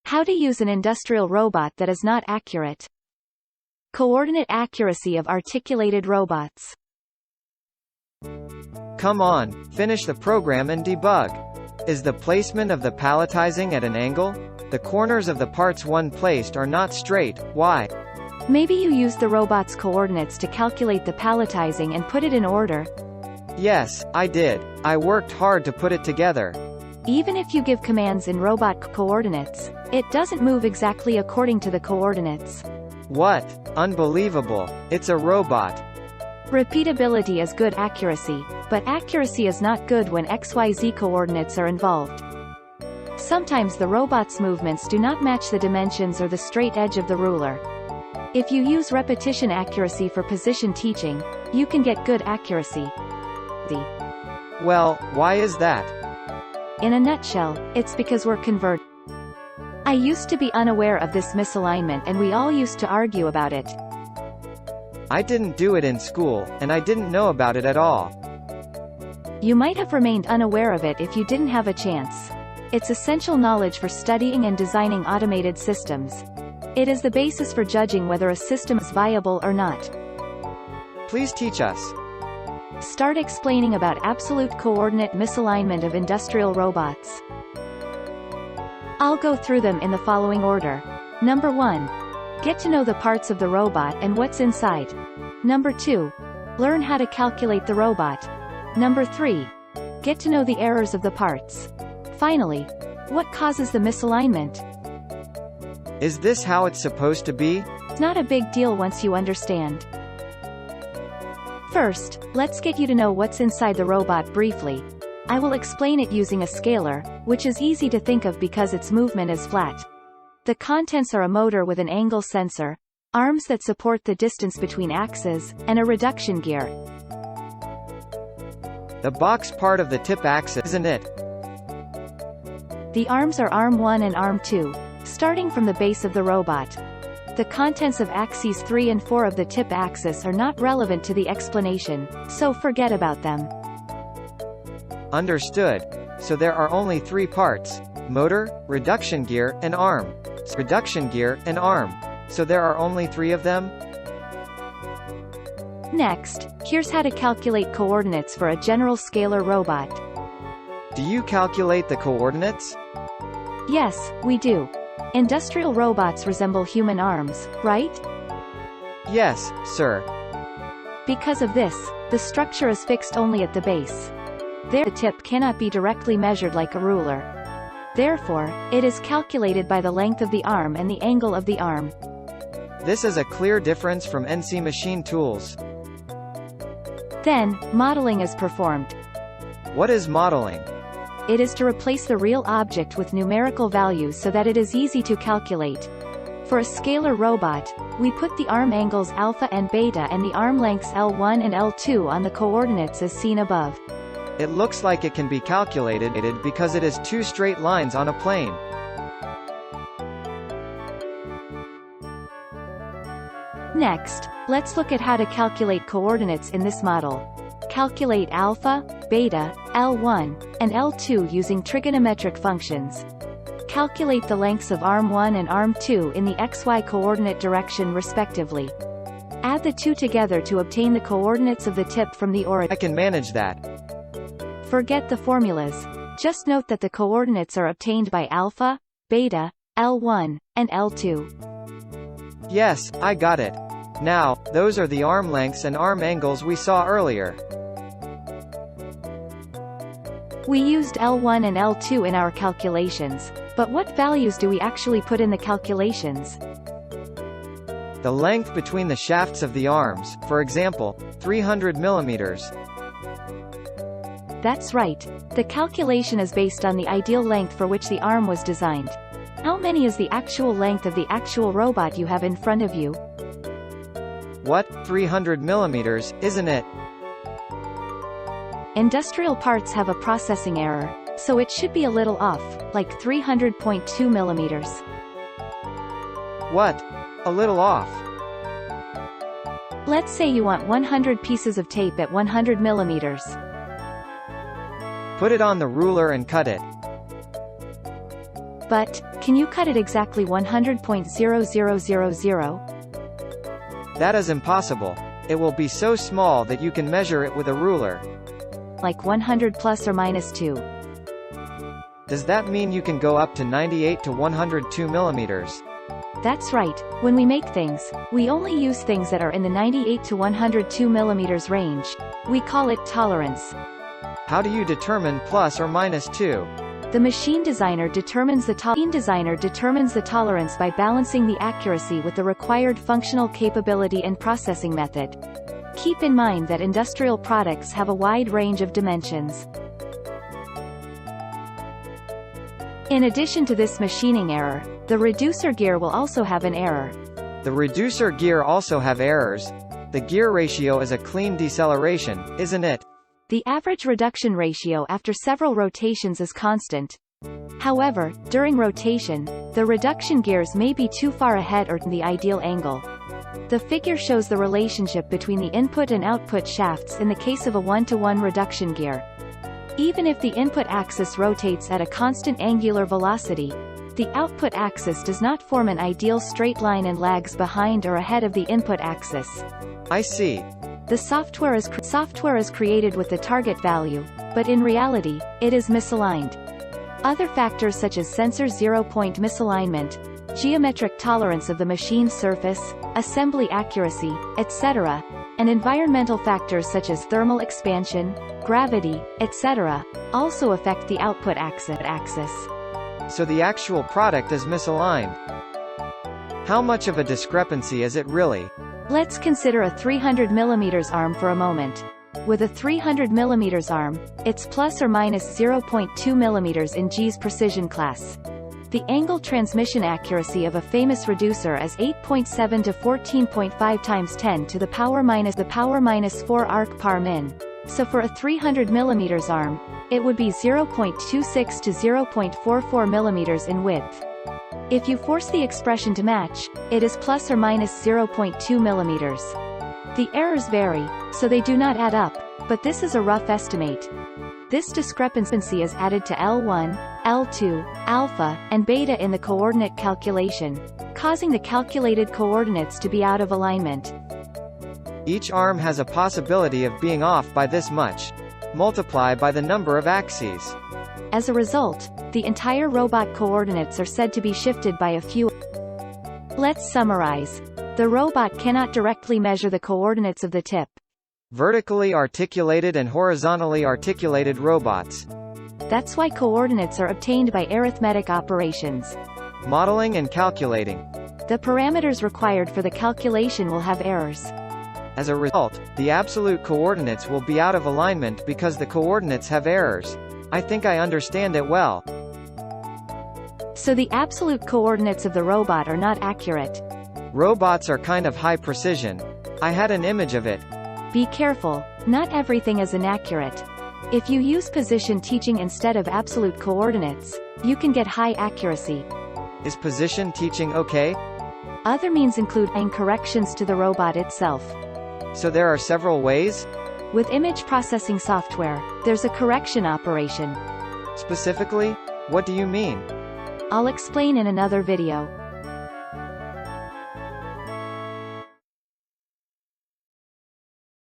How to use an industrial robot that is not accurate. Coordinate accuracy of articulated robots. Come on, finish the program and debug. Is the placement of the palletizing at an angle? The corners of the parts one placed are not straight. Why? Maybe you use the robot's coordinates to calculate the palletizing and put it in order. Yes, I did. I worked hard to put it together. Even if you give commands in robot coordinates, it doesn't move exactly according to the coordinates. What? Unbelievable. It's a robot. Repeatability is good accuracy, but accuracy is not good when XYZ coordinates are involved. Sometimes the robot's movements do not match the dimensions or the straight edge of the ruler. If you use repetition accuracy for position teaching, you can get good accuracy. Well, why is that? In a nutshell, it's because we're converted. I used to be unaware of this misalignment and we all used to argue about it. I didn't do it in school, and I didn't know about it at all. You might have remained unaware of it if you didn't have a chance. It's essential knowledge for studying and designing automated systems. It is the basis for judging whether a system is viable or not. Please teach us. Start explaining about absolute coordinate misalignment of industrial robots. I'll go through them in the following order. Number 1. Get to know the parts of the robot and what's inside. Number 2. Learn how to calculate the robot. Number 3. Get to know the errors of the parts. Finally, what causes the misalignment? Is this how it's supposed to be? It's not a big deal once you understand. First, let's get you to know what's inside the robot briefly. I will explain it using a scalar, which is easy to think of because its movement is flat. The contents are a motor with an angle sensor, arms that support the distance between axes, and a reduction gear. The box part of the tip axis, isn't it? The arms are arm 1 and arm 2, starting from the base of the robot. The contents of axes 3 and 4 of the tip axis are not relevant to the explanation, so forget about them. Understood. So there are only 3 parts: motor, reduction gear, and arm. Reduction gear, and arm. So there are only 3 of them? Next, here's how to calculate coordinates for a general scalar robot. Do you calculate the coordinates? Yes, we do. Industrial robots resemble human arms, right? Yes, sir. Because of this, the structure is fixed only at the base. There, the tip cannot be directly measured like a ruler. Therefore, it is calculated by the length of the arm and the angle of the arm. This is a clear difference from NC machine tools. Then, modeling is performed. What is modeling? It is to replace the real object with numerical values so that it is easy to calculate. For a scalar robot, we put the arm angles alpha and beta and the arm lengths L1 and L2 on the coordinates as seen above. It looks like it can be calculated because it is 2 straight lines on a plane. Next, let's look at how to calculate coordinates in this model. Calculate alpha, beta, L1, and L2 using trigonometric functions. Calculate the lengths of arm 1 and arm 2 in the XY coordinate direction respectively. Add the two together to obtain the coordinates of the tip from the origin. I can manage that. Forget the formulas. Just note that the coordinates are obtained by alpha, beta, L1, and L2. Yes, I got it. Now, those are the arm lengths and arm angles we saw earlier. We used L1 and L2 in our calculations, but what values do we actually put in the calculations? The length between the shafts of the arms, for example, 300 millimeters. That's right. The calculation is based on the ideal length for which the arm was designed. How many is the actual length of the actual robot you have in front of you? What, 300 millimeters, isn't it? Industrial parts have a processing error, so it should be a little off, like 300.2 millimeters. What? A little off? Let's say you want 100 pieces of tape at 100 millimeters. Put it on the ruler and cut it. But, can you cut it exactly 100.0000? That is impossible. It will be so small that you can measure it with a ruler. Like 100 plus or minus 2. Does that mean you can go up to 98 to 102 millimeters? That's right. When we make things, we only use things that are in the 98 to 102 millimeters range. We call it tolerance. How do you determine plus or minus 2? The machine designer determines the tolerance by balancing the accuracy with the required functional capability and processing method. Keep in mind that industrial products have a wide range of dimensions. In addition to this machining error, the reducer gear will also have an error. The reducer gear also have errors. The gear ratio is a clean deceleration, isn't it? The average reduction ratio after several rotations is constant. However, during rotation, the reduction gears may be too far ahead or in the ideal angle. The figure shows the relationship between the input and output shafts in the case of a 1-to-1 reduction gear. Even if the input axis rotates at a constant angular velocity, the output axis does not form an ideal straight line and lags behind or ahead of the input axis. I see. The software is created with the target value, but in reality, it is misaligned. Other factors such as sensor zero-point misalignment, geometric tolerance of the machine's surface, assembly accuracy, etc., and environmental factors such as thermal expansion, gravity, etc., also affect the output axis. So the actual product is misaligned. How much of a discrepancy is it really? Let's consider a 300 mm arm for a moment. With a 300 mm arm, it's plus or minus 0.2 mm in G's precision class. The angle transmission accuracy of a famous reducer is 8.7 to 14.5 times 10 to the power minus 4 arc/min. So for a 300 mm arm, it would be 0.26 to 0.44 mm in width. If you force the expression to match, it is plus or minus 0.2 millimeters. The errors vary, so they do not add up, but this is a rough estimate. This discrepancy is added to L1, L2, alpha, and beta in the coordinate calculation, causing the calculated coordinates to be out of alignment. Each arm has a possibility of being off by this much. Multiply by the number of axes. As a result, the entire robot coordinates are said to be shifted by a few. Let's summarize. The robot cannot directly measure the coordinates of the tip. Vertically articulated and horizontally articulated robots. That's why coordinates are obtained by arithmetic operations. Modeling and calculating. The parameters required for the calculation will have errors. As a result, the absolute coordinates will be out of alignment because the coordinates have errors. I think I understand it well. So the absolute coordinates of the robot are not accurate. Robots are kind of high precision. I had an image of it. Be careful, not everything is inaccurate. If you use position teaching instead of absolute coordinates, you can get high accuracy. Is position teaching okay? Other means include corrections to the robot itself. So there are several ways? With image processing software, there's a correction operation. Specifically, what do you mean? I'll explain in another video.